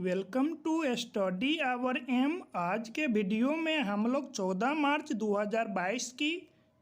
Welcome to study hour M. आज के video में हम लोग 14 मार्च 2022 की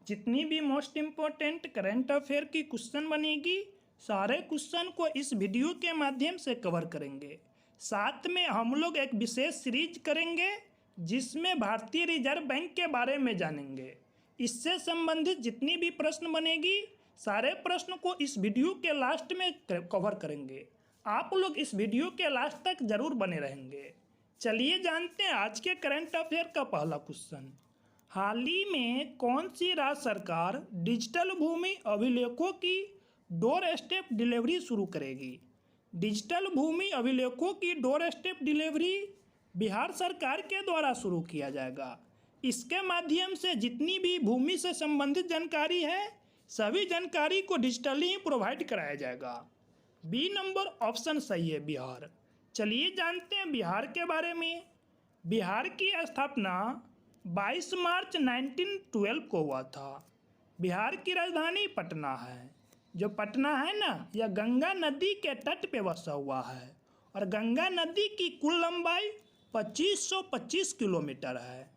जितनी भी मोस्ट इम्पोर्टेंट करंट अफेयर की क्वेश्चन बनेगी, सारे क्वेश्चन को इस वीडियो के माध्यम से कवर करेंगे। साथ में हम लोग एक विशेष सीरीज करेंगे जिसमें भारतीय रिजर्व बैंक के बारे में जानेंगे। इससे संबंधित जितनी भी प्रश्न बनेगी, सारे प्रश्न को इस वीडियो के लास्ट में कवर करेंगे। आप लोग इस वीडियो के लास्ट तक जरूर बने रहेंगे। चलिए जानते हैं आज के करंट अफेयर का पहला क्वेश्चन। हाल ही में कौन सी राज्य सरकार डिजिटल भूमि अभिलेखों की डोर स्टेप डिलीवरी शुरू करेगी? डिजिटल भूमि अभिलेखों की डोर स्टेप डिलीवरी बिहार सरकार के द्वारा शुरू किया जाएगा। इसके माध्यम से जितनी भी भूमि से संबंधित जानकारी है, सभी जानकारी को डिजिटली ही प्रोवाइड कराया जाएगा। बी नंबर ऑप्शन सही है, बिहार। चलिए जानते हैं बिहार के बारे में। बिहार की स्थापना 22 मार्च 1912 को हुआ था। बिहार की राजधानी पटना है। जो पटना है ना, यह गंगा नदी के तट पे बसा हुआ है और गंगा नदी की कुल लंबाई 2525 किलोमीटर है।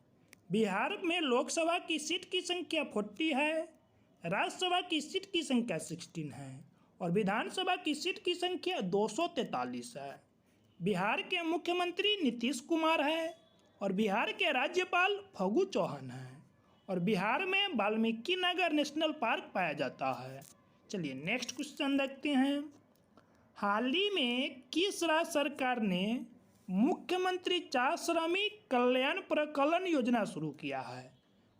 बिहार में लोकसभा की सीट की संख्या 40 है, राज्यसभा की सीट की संख्या 16 है और विधानसभा की सीट की संख्या 243 है। बिहार के मुख्यमंत्री नीतीश कुमार है और बिहार के राज्यपाल फागू चौहान हैं और बिहार में वाल्मीकि नगर नेशनल पार्क पाया जाता है। चलिए नेक्स्ट क्वेश्चन देखते हैं। हाल ही में किस राज्य सरकार ने मुख्यमंत्री चार श्रमिक कल्याण प्रकलन योजना शुरू किया है?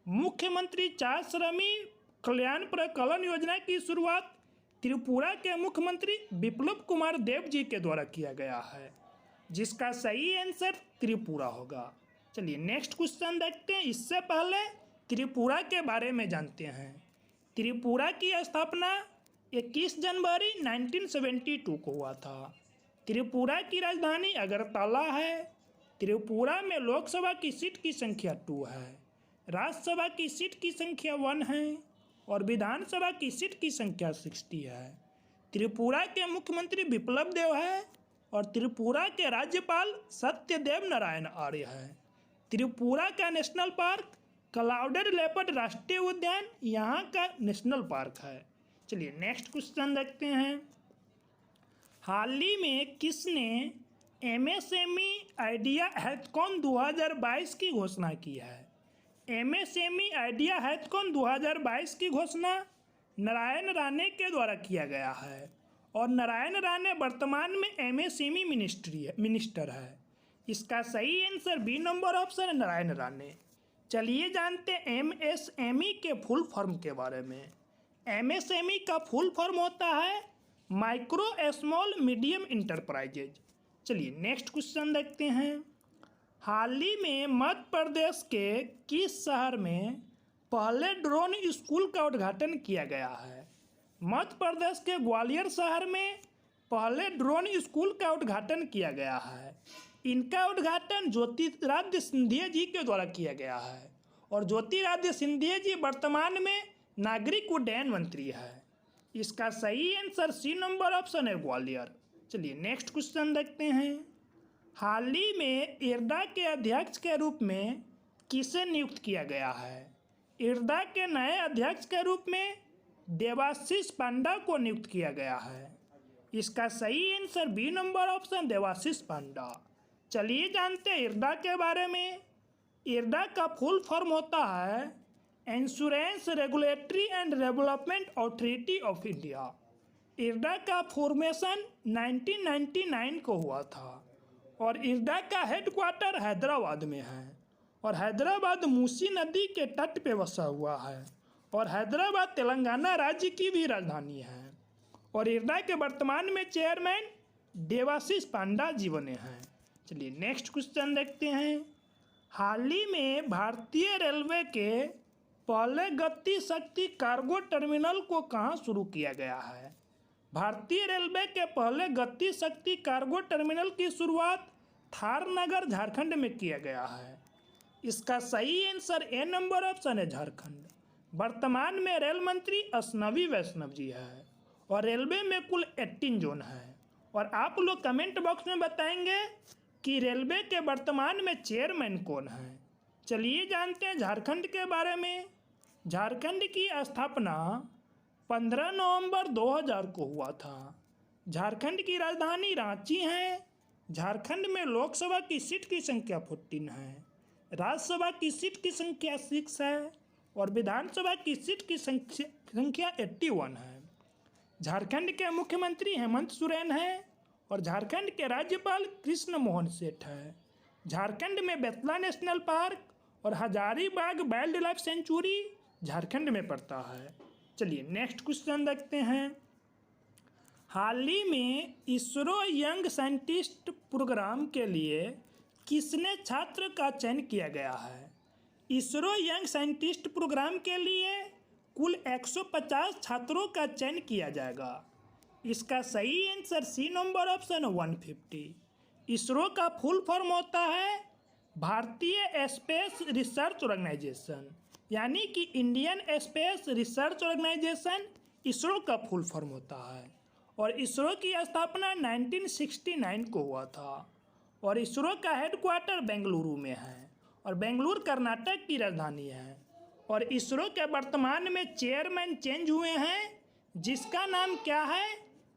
मुख्यमंत्री चार श्रमिक कल्याण प्रकलन योजना की शुरुआत त्रिपुरा के मुख्यमंत्री बिप्लब कुमार देव जी के द्वारा किया गया है, जिसका सही आंसर त्रिपुरा होगा। चलिए नेक्स्ट क्वेश्चन देखते हैं। इससे पहले त्रिपुरा के बारे में जानते हैं। त्रिपुरा की स्थापना 21 जनवरी 1972 को हुआ था। त्रिपुरा की राजधानी अगरतला है। त्रिपुरा में लोकसभा की सीट की संख्या 2 है, राज्यसभा की सीट की संख्या 1 है और विधानसभा की सीट की संख्या 60 है। त्रिपुरा के मुख्यमंत्री बिप्लब देव है और त्रिपुरा के राज्यपाल सत्यदेव नारायण आर्य है। त्रिपुरा का नेशनल पार्क क्लाउडेड लेपर्ड राष्ट्रीय उद्यान यहाँ का नेशनल पार्क है। चलिए नेक्स्ट क्वेश्चन देखते हैं। हाल ही में किसने एमएसएमई आइडिया हैथकॉन 2022 की घोषणा की है? एमएसएमई आइडिया हैथकॉन 2022 की घोषणा नारायण राणे के द्वारा किया गया है और नारायण राणे वर्तमान में एमएसएमई मिनिस्टर है। इसका सही आंसर बी नंबर ऑप्शन है, नारायण राणे। चलिए जानते हैं एमएसएमई के फुल फॉर्म के बारे में। एमएसएमई का फुल फॉर्म होता है माइक्रो स्मॉल मीडियम इंटरप्राइजेज। चलिए नेक्स्ट क्वेश्चन देखते हैं। हाल ही में मध्य प्रदेश के किस शहर में पहले ड्रोन स्कूल का उद्घाटन किया गया है? मध्य प्रदेश के ग्वालियर शहर में पहले ड्रोन स्कूल का उद्घाटन किया गया है। इनका उद्घाटन ज्योतिरादित्य सिंधिया जी के द्वारा किया गया है और ज्योतिरादित्य सिंधिया जी वर्तमान में नागरिक उड्डयन मंत्री है। इसका सही आंसर सी नंबर ऑप्शन है, ग्वालियर। चलिए नेक्स्ट क्वेश्चन देखते हैं। हाल ही में इरडा के अध्यक्ष के रूप में किसे नियुक्त किया गया है? इरडा के नए अध्यक्ष के रूप में देवाशीष पांडा को नियुक्त किया गया है। इसका सही answer B number option, Devashish Panda. चलिए जानते हैं इरडा के बारे में। इरडा का फुल फॉर्म होता है insurance regulatory and development authority of India. IRDA का फॉर्मेशन 1999 को हुआ था और इरडा का हेडक्वार्टर हैदराबाद में है और हैदराबाद मूसी नदी के तट पे बसा हुआ है और हैदराबाद तेलंगाना राज्य की भी राजधानी है और इरडा के वर्तमान में चेयरमैन देवाशीष पांडा जी बने हैं। चलिए नेक्स्ट क्वेश्चन देखते हैं। हाल ही में भारतीय रेलवे के पहले गति शक्ति कार्गो टर्मिनल को कहाँ शुरू किया गया है? भारतीय रेलवे के पहले गति शक्ति कार्गो टर्मिनल की शुरुआत थारनगर झारखंड में किया गया है। इसका सही आंसर ए नंबर ऑप्शन है, झारखंड। वर्तमान में रेल मंत्री अश्विनी वैष्णव जी है और रेलवे में कुल 18 जोन है और आप लोग कमेंट बॉक्स में बताएंगे कि रेलवे के वर्तमान में चेयरमैन कौन है। चलिए जानते हैं झारखंड के बारे में। झारखंड की स्थापना 15 नवंबर 2000 को हुआ था। झारखंड की राजधानी रांची है। झारखंड में लोकसभा की सीट की संख्या 14 है, राज्यसभा की सीट की संख्या 6 है और विधानसभा की सीट की संख्या 81 है। झारखंड के मुख्यमंत्री हेमंत सोरेन हैं और झारखंड के राज्यपाल कृष्ण मोहन सेठ है। झारखंड में बेतला नेशनल पार्क और Hazaribagh wild life sanctuary Jharkhand में पड़ता है। चलिए नेक्स्ट क्वेश्चन देखते हैं। हाल ही में इसरो यंग साइंटिस्ट प्रोग्राम के लिए किसने छात्र का चयन किया गया है। इसरो यंग साइंटिस्ट प्रोग्राम के लिए कुल 150 छात्रों का चयन किया जाएगा। इसका सही answer C number option 150। ISRO का फुल फॉर्म होता है भारतीय स्पेस रिसर्च ऑर्गेनाइजेशन, यानी कि Indian Space Research Organisation ISRO का फुल फॉर्म होता है। और इसरो की स्थापना 1969 को हुआ था और इसरो का हेडक्वार्टर बेंगलुरु में है और बेंगलुरु कर्नाटक की राजधानी है। और इसरो के वर्तमान में चेयरमैन चेंज हुए हैं, जिसका नाम क्या है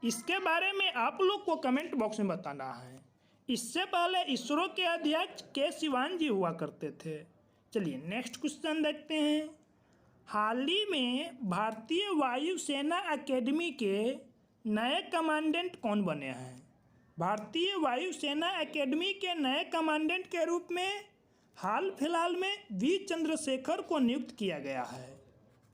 इसके बारे में आप लोग को कमेंट बॉक्स में बताना है। इससे पहले इसरो के अध्यक्ष के सिवान जी हुआ करते थे। चलिए नेक्स्ट क्वेश्चन देखते हैं। हाल ही में भारतीय वायुसेना अकेडमी के नए कमांडेंट कौन बने हैं। भारतीय वायुसेना अकेडमी के नए कमांडेंट के रूप में हाल फिलहाल में वी चंद्रशेखर को नियुक्त किया गया है।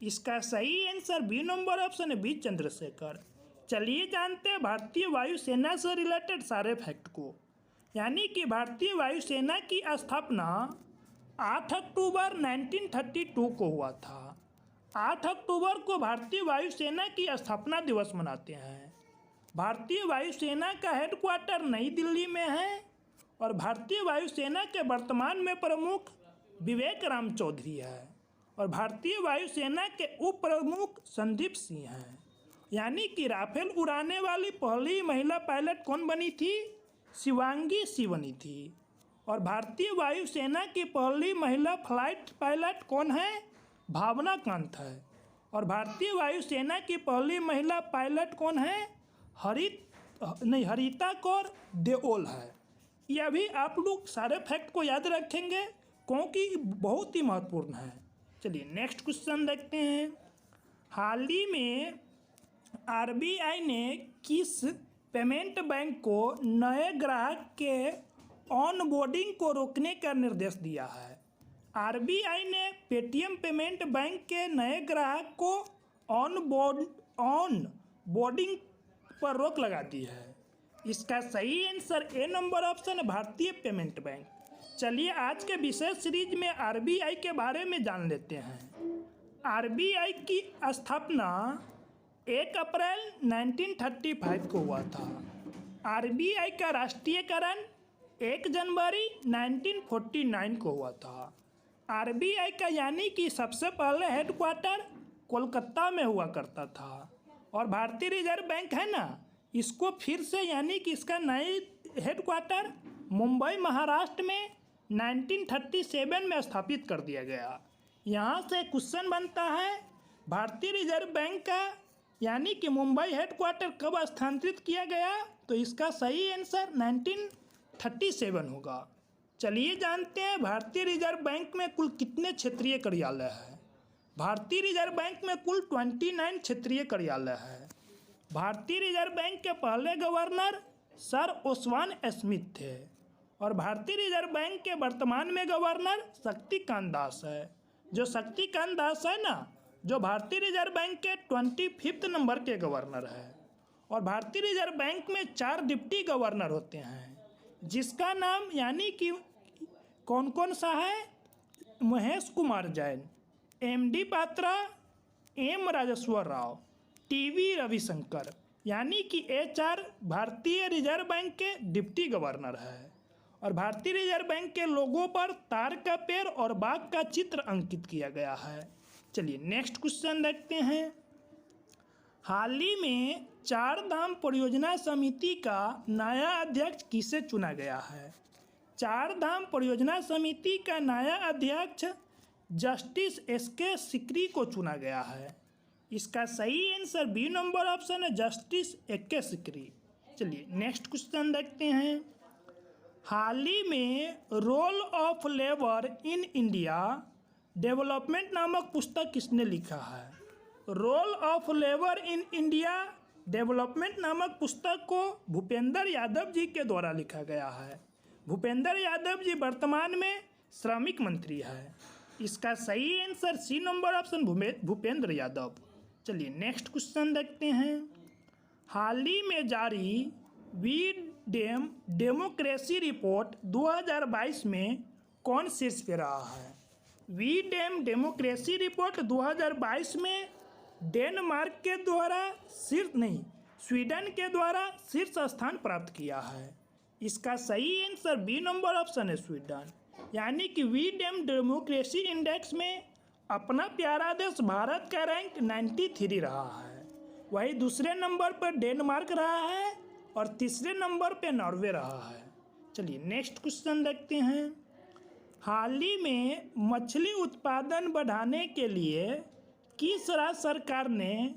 इसका सही आंसर बी नंबर ऑप्शन है, वी चंद्रशेखर। चलिए जानते हैं भारतीय वायुसेना से रिलेटेड सारे फैक्ट को। यानी कि भारतीय वायुसेना की स्थापना 8 अक्टूबर 1932 को हुआ था। 8 अक्टूबर को भारतीय वायुसेना की स्थापना दिवस मनाते हैं। भारतीय वायुसेना का हेडक्वार्टर नई दिल्ली में है और भारतीय वायुसेना के वर्तमान में प्रमुख विवेक राम चौधरी है और भारतीय वायुसेना के उप प्रमुख संदीप सिंह हैं। यानी कि राफेल उड़ाने वाली पहली महिला पायलट कौन बनी थी, शिवांगी सिंह बनी थी। और भारतीय वायुसेना की पहली महिला फ्लाइट पायलट कौन है, भावना कांत है। और भारतीय वायुसेना की पहली महिला पायलट कौन है, हरिता कौर देओल है। यह भी आप लोग सारे फैक्ट को याद रखेंगे क्योंकि बहुत ही महत्वपूर्ण है। चलिए नेक्स्ट क्वेश्चन देखते हैं। हाल ही में आरबीआई ने किस पेमेंट बैंक को नए ग्राहक के ऑनबोर्डिंग को रोकने का निर्देश दिया है। आरबीआई ने पेटीएम पेमेंट बैंक के नए ग्राहक को ऑनबोर्डिंग पर रोक लगा दी है। इसका सही आंसर ए नंबर ऑप्शन है, भारतीय पेमेंट बैंक। चलिए आज के विशेष सीरीज में आरबीआई के बारे में जान लेते हैं। आरबीआई की स्थापना 1 अप्रैल 1935 को हुआ था। आरबीआई का राष्ट्रीयकरण 1 जनवरी 1949 को हुआ था। आरबीआई का यानी कि सबसे पहले हेडक्वार्टर कोलकाता में हुआ करता था और भारतीय रिजर्व बैंक है ना, इसको फिर से यानी कि इसका नई हेडक्वार्टर मुंबई महाराष्ट्र में 1937 में स्थापित कर दिया गया। यहाँ से क्वेश्चन बनता है भारतीय रिजर्व बैंक का यानी कि मुंबई हेडक्वार्टर कब स्थानांतरित किया गया, तो इसका सही आंसर 1937 होगा। चलिए जानते हैं भारतीय रिजर्व बैंक में कुल कितने क्षेत्रीय कार्यालय हैं। भारतीय रिजर्व बैंक में कुल 29 क्षेत्रीय कार्यालय है। भारतीय रिजर्व बैंक के पहले गवर्नर सर ओसवान स्मिथ थे और भारतीय रिजर्व बैंक के वर्तमान में गवर्नर शक्तिकांत दास है। जो शक्तिकांत दास है ना, जो भारतीय रिजर्व बैंक के 25वें नंबर के गवर्नर है। और भारतीय रिजर्व बैंक में 4 डिप्टी गवर्नर होते हैं, जिसका नाम यानी कि कौन कौन सा है, Mahesh Kumar Jain, M D Patra, M Rajeshwar Rao, T V Ravishankar. यानी कि ये 4 भारतीय रिजर्व बैंक के डिप्टी गवर्नर है। और भारतीय रिजर्व बैंक के लोगों पर तार का पेड़ और बाघ का चित्र अंकित किया गया है। चलिए नेक्स्ट क्वेश्चन देखते हैं। हाल ही में 4 धाम परियोजना समिति का नया अध्यक्ष किसे चुना गया है। चार धाम परियोजना समिति का नया अध्यक्ष जस्टिस एस.के. सिकरी को चुना गया है। इसका सही आंसर बी नंबर ऑप्शन है, जस्टिस ए.के. सिकरी। चलिए नेक्स्ट क्वेश्चन देखते हैं। हाल ही में role of labour in India development नामक पुस्तक किसने लिखा है? Role of labour in India development नामक पुस्तक को भूपेंद्र यादव जी के द्वारा लिखा गया है। भूपेंद्र यादव जी वर्तमान में श्रमिक मंत्री है। इसका सही answer C number option Bhupender Yadav. चलिए नेक्स्ट क्वेश्चन देखते हैं। हाल ही में जारी वी-डेम डेमोक्रेसी रिपोर्ट 2022 में कौन शीर्ष पे रहा है? वी-डेम डेमोक्रेसी रिपोर्ट 2022 में डेनमार्क के द्वारा स्वीडन के द्वारा शीर्ष स्थान प्राप्त किया है। इसका सही आंसर बी नंबर ऑप्शन है, स्वीडन। यानी कि वी-डेम डेमोक्रेसी इंडेक्स में अपना प्यारा देश भारत का रैंक 93 रहा है। वही दूसरे नंबर पर डेनमार्क रहा है और तीसरे नंबर पे नॉर्वे रहा है। चलिए नेक्स्ट क्वेश्चन देखते हैं। हाल ही में मछली उत्पादन बढ़ाने के लिए किस राज्य सरकार ने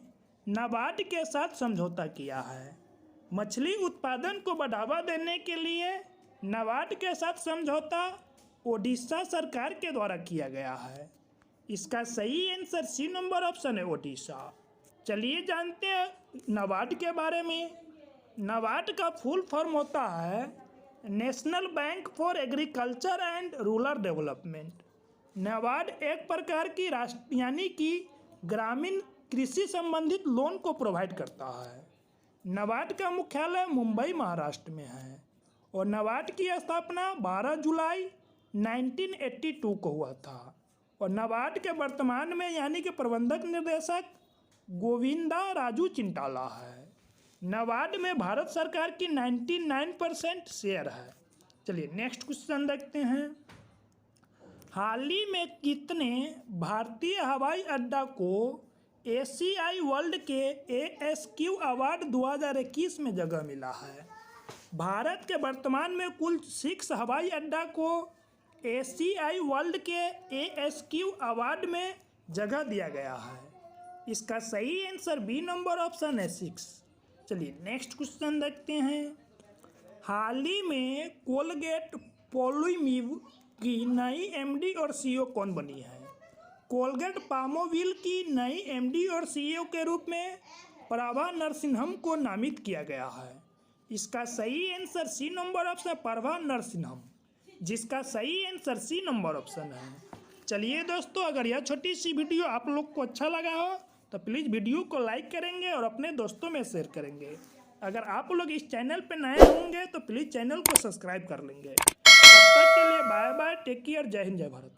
नाबार्ड के साथ समझौता किया है? मछली उत्पादन को बढ़ावा देने के लिए नाबार्ड के साथ समझौता ओडिशा सरकार के द्वारा किया गया है। इसका सही आंसर सी नंबर ऑप्शन है, ओडिशा। चलिए जानते हैं नाबार्ड के बारे में। नाबार्ड का फुल फॉर्म होता है national bank for agriculture and rural development. NABARD एक प्रकार की यानी कि ग्रामीण कृषि संबंधित लोन को प्रोवाइड करता है। नाबार्ड का मुख्यालय मुंबई महाराष्ट्र में है और नाबार्ड की स्थापना 12 जुलाई 1982 को हुआ था। और नाबार्ड के वर्तमान में यानी कि प्रबंधक निर्देशक गोविंदा राजू चिंटाला है। नाबार्ड में भारत सरकार की 99% शेयर है। चलिए नेक्स्ट क्वेश्चन देखते हैं। हाल ही में कितने भारतीय हवाई अड्डा को एशियाई वर्ल्ड के ASQ अवार्ड 2021 में जगह मिला है? भारत के वर्तमान में कुल 6 हवाई अड्डा को एशियाई वर्ल्ड के ASQ अवार्ड में जगह दिया गया है। इसका सही आंसर बी नंबर ऑप्शन है, 6। चलिए नेक्स्ट क्वेश्चन देखते हैं। हाल ही में कोलगेट पामोविल की नई MD और CEO कौन बनी है? कोलगेट पामोविल की नई MD और CEO के रूप में प्रभा नरसिम्हम को नामित किया गया है। इसका सही answer C number option Prabha Narasimham, जिसका सही आंसर सी नंबर ऑप्शन है। चलिए दोस्तों, अगर यह छोटी सी वीडियो आप लोग को अच्छा लगा हो तो प्लीज़ वीडियो को लाइक करेंगे और अपने दोस्तों में शेयर करेंगे। अगर आप लोग इस चैनल पर नए होंगे तो प्लीज़ चैनल को सब्सक्राइब कर लेंगे। तब तक के लिए बाय बाय, टेक केयर, जय हिंद, जय भारत।